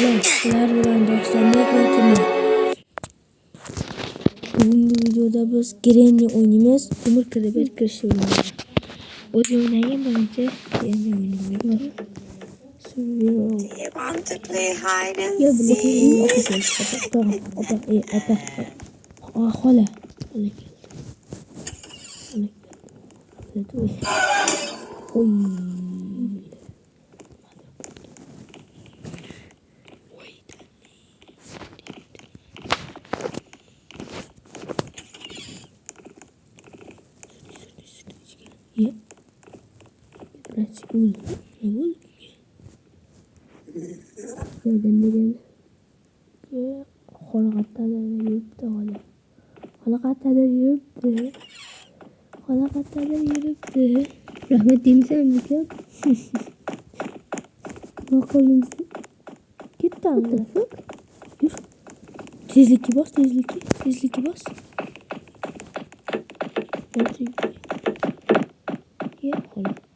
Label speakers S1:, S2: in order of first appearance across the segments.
S1: Sizlar bilan do'stlarning xotimi. Bugungi videoda biz Granny o'ynaymiz. Temur kirib kirish o'ynaymiz. O'zi o'ynagan birinchi Granny o'ynaymiz.
S2: You want to play hide and
S1: Ya
S2: seek?
S1: opa. Xola. Oy. Ya. Birazcık oldu. Ne oldu? Geldim. Ya. Xolaqatda yuribdi xola. Xolaqatda yuribdi. Rahmat deymisan bizga? Bakalım. Gitti anne. Yur. Tezlikki bas. Ya xola.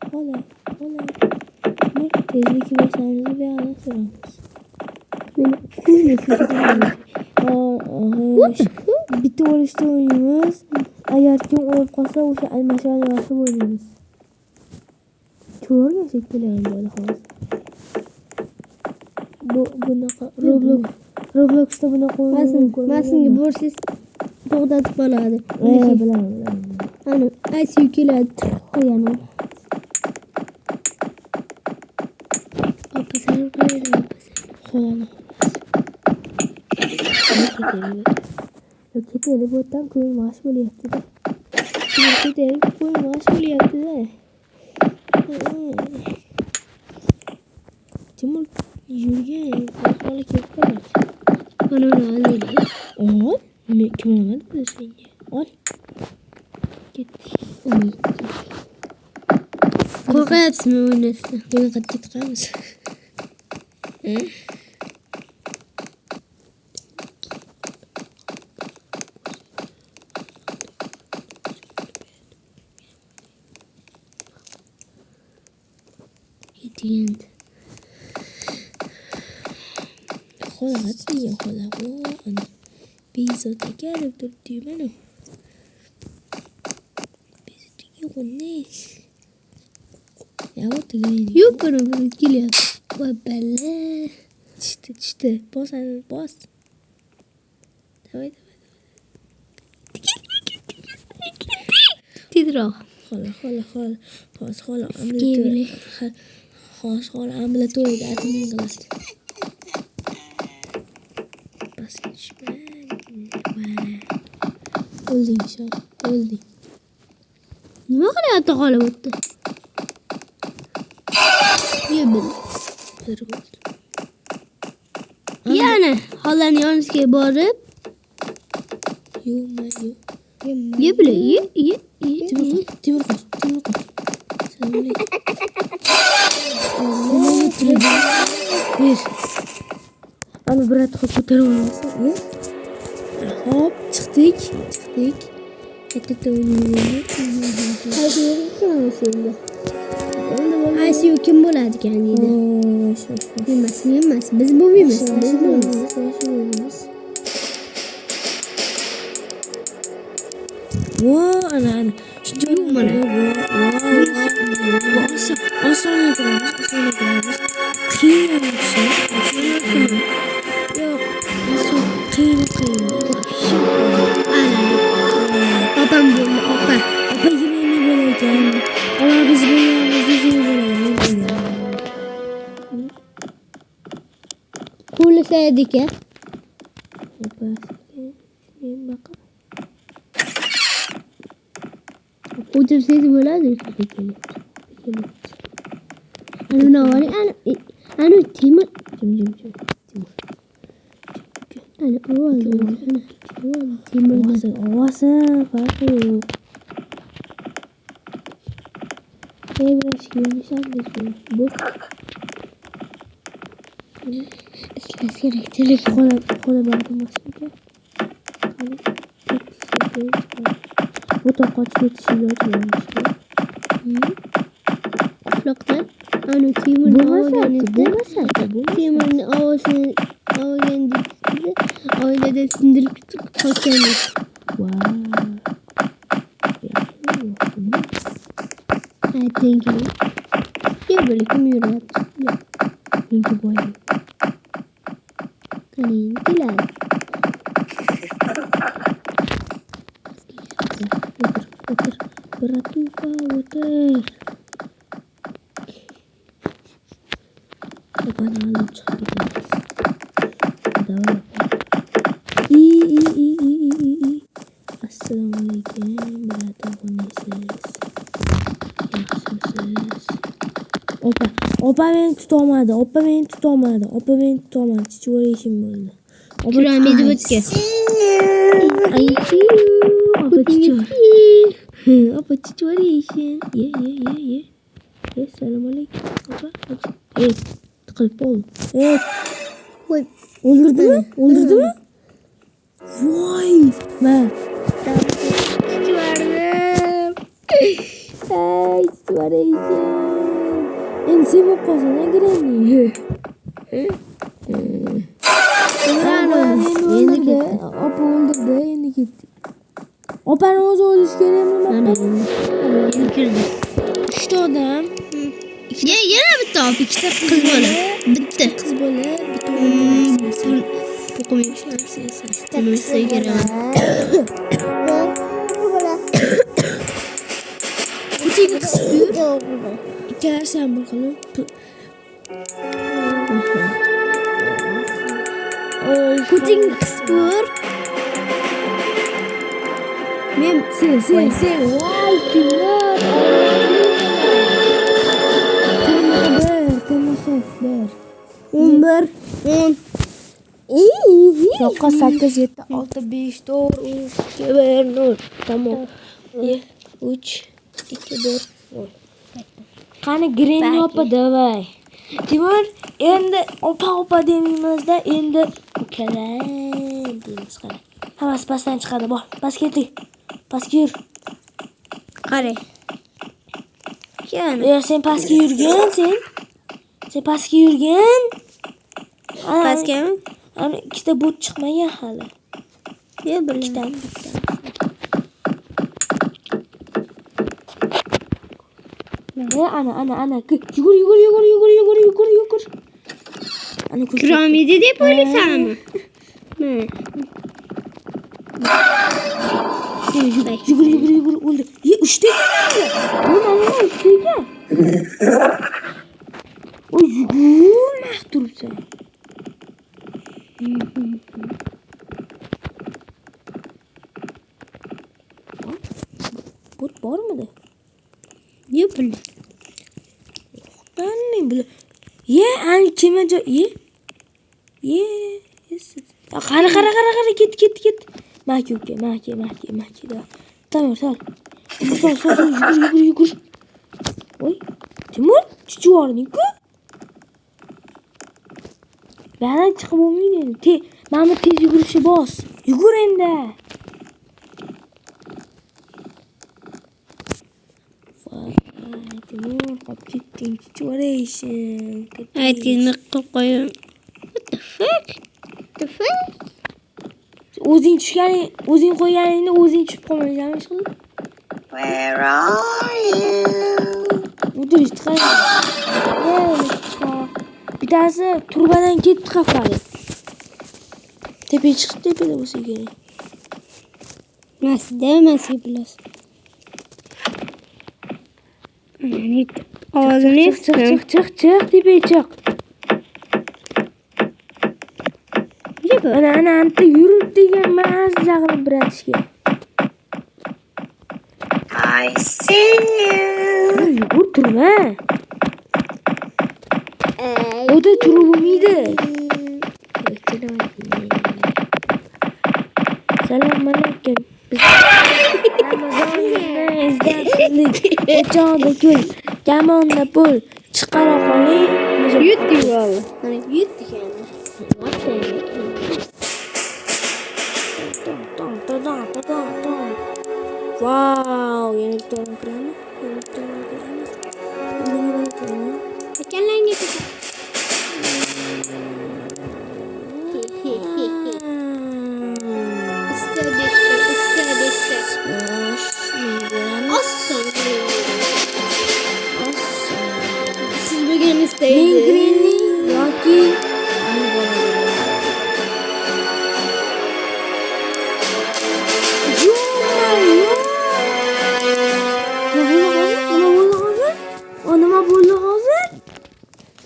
S1: Ne tezlikki basarınızı bir ara sorarız. Bitti oruçta oynayamiz. Agar kim o'lib qolsa o'sha almashani bosib o'ynaymiz. Cho'rga shekillangan bola xolos. Bunaqa Robloxda bunaqa o'yin ko'rmadim.
S3: Masinga borsiz to'xtatib qoladi.
S1: Bilaman.
S3: Ana, aytib keladi.
S1: Qo'yaman.
S3: Opasini qo'yadi.
S1: Xolani. Keteli bo'tdan ko'l mash bo'lyapti-da. Timur yurgan xola kelib qoladi.
S3: Mana olaydi.
S1: Ol. Men kim olmadi senga? Ol. Ketdik.
S3: Qo'rqayapsizmi o'ynashdan?
S1: Buni qattiq chiqamiz.
S3: Yetgandi.
S1: Xola. Ana. Bezovta kelib turibdi mana. Bezovtaga qo'nish. Ya o'tirgan.
S3: Yo'q, buni kelyapti. Voy balla.
S1: Tushdi. Bos. Davay.
S3: Tezroq.
S1: Xola. Xola ambulatoriyada admin qiladi. Pastga tushmang. O'lding.
S3: Nima qilyapti xola o'tdi? Yebil. Yana xolani yonisiga borib, ye bile, ye.
S1: Timur qo'y. Assalomu alaykum. Bir. Ana birat ko'tarib olmasin. Hop, chiqdik. Katta o'ynaymiz.
S3: Aysiyu kim bo'ladi ekan deydi. Emas. Biz bo'lmaymiz.
S1: Ana. Shuncha mana. Oson qilamiz. Qiyin şey. Yo'q. Qiyin.
S3: Opam bo'ldi, opa.
S1: Opa yine bo'lagan. Ola biz bo'layapmiz.
S3: Qo'llasaydi ekan. O'tirsangiz bo'ladi. Ana navali, ana Timur. Ana
S1: Ovozi farqi yo'q. Biraz görmüşsünüz bu.
S3: ishlash kerak. Telefon
S1: Qo'li bormasmidi? Bu toqochga tishilib o'tirishdi.
S3: qishloqdan Anu Timur'un
S1: Bo'lmasa,
S3: Timur'un ovozini olganingizda oiladan sindirib qochganlar. Aytding ki. Ya böyle kim yürüyapti?
S1: Menga boy.
S3: Qani, keladi.
S1: O'tir. Bratуха, o'tir. Opani olib chiqib ketamiz. Давай. И. Assalomu alaykum, bratуханisiz. Yaxshimisiz? Opa meni tutolmadi. Chichvorishim bo'ldi.
S3: Piramida o'tgan.
S1: Ay, opa chichvor. Opa chichvorishim. Ye. Assalomu alaykum. Opa. Tiqilib qoldi.
S3: Voy.
S1: O'ldirdimi? Voy. Ma. Chichvordim. Ay, chichvorishim. Endi sen bo'lib qolsan, Granny. Endi ketdi. Opa o'ldirdi, endi ketdi. Opani o'zi o'lish kerakmi?
S3: Mana endi kirdi.
S1: 3 ta odam.
S3: Yana bitta olib, ikkita qiz bola. Bitta
S1: Qiz bola, bitta
S3: To'qim yashar. Nima kerak?
S1: Putin qisib ikkalasi ham bir xil. Putin qisib. Men sen. Voy, kimlar? Bir. 11. 10. 8, 7, 6, 5, 4, 2, 1, 0. Tamam. 3, 2, 1, 0. Qani Granny opa, davay. Timur, endi opa demaymizda, endi ukalar deymiz qani. Hammasi pastdan chiqadi, bor. Pastga yur.
S3: Qara.
S1: Sen pastga yurgan, Sen pastga yurgan.
S3: Pastgami?
S1: Ana ikkita bot chiqmagan hali.
S3: Yo, bitta.
S1: Bitta. Ana. Yugur. Ana
S3: Piramida deb o'ylaysanmi?
S1: Yugur. O'ldi. 3 ta ekan. Mana 3 ta ekan. O yugurmay turibsan. Bot bormidi?
S3: Yo'q, bildim.
S1: Ben ne bileyim. Ani kime ye. Qara ket. Maki. Tamam. Sal. Yugur. Oy. Timur, chichvorning-ku. Bana chiqib bo'lmaydi. Mana tez yugurishni bos. Yugur endi. Timur, qolib ketding. Chichvorishim.
S3: Aytganini qilib qo'yim. What the fuck?
S1: O'zing qo'yganingni o'zing tushib qolmaysanmi shu?
S2: Where are you?
S1: O'tirish chiqadi. Bittasi turbadan ketdi qafali. Tepaga chiqdi, tepada bo'lsa kerak.
S3: Masda bilas. Ovozini
S1: chiq, tepaga chiq. Ana anta yurib degan mazza qilib biratishga.
S2: I see you.
S1: Yugur turma. Oda turib bo'lmaydi. Assalomu alaykum. O'choqda gul, kamonda pul, chiqara qoling.
S3: yutdi valla. Mana yutdi ekan.
S1: Wow, yana bitta kirami?
S3: Kallangi ko'tar. Usta beshta. Osson. Siz bugun
S1: Men
S3: istaydi.
S1: Grenni yoki ani bo'laveradi. Nima bo'ldi hozir?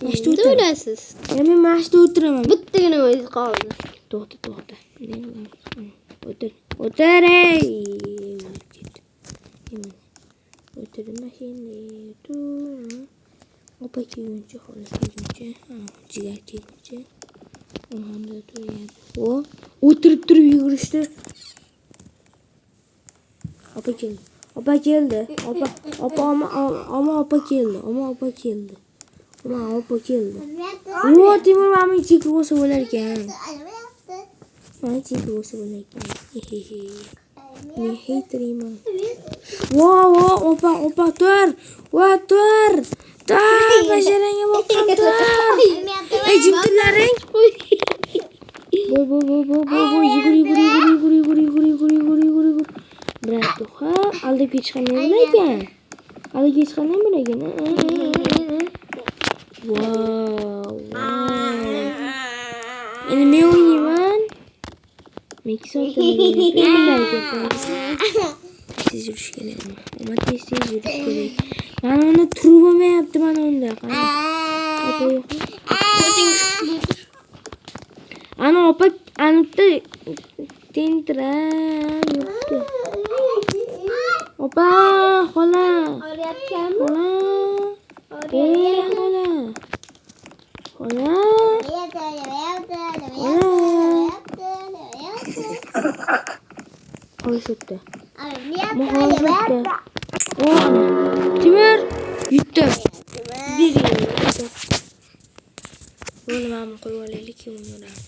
S1: Mashta o'tiraman.
S3: To'lasiz.
S1: Men mashta o'tiraman.
S3: Bittagina o'zi qoldi.
S1: To'xta. O'tir. Ey. O'tir mashina. Opa kelguncha, xola kelguncha, jigar kelguncha. Hamda turadi. O'tirib yugurishdi. Opa keldi. Opa keldi. Opa keldi. Timur mami cheki bo'lsa bo'lar ekan. Men haytirman. Opa tur. Tur. Basharangga boqib tur. Ey jimtillaring. Yugur. Brat, aldab ketishgan ekan. Wow. Endi men o'ynayman. Men tez yurish kerak. Tez yurish kerak. Mana uni turib bo'lmayapti mana unda. Ana opa anutda tentirab yuribdi. Opa, xola. Xola. Hoşutta. Timur yutdi. Buni mana qo'yib olaylik, keyin o'ynaymiz.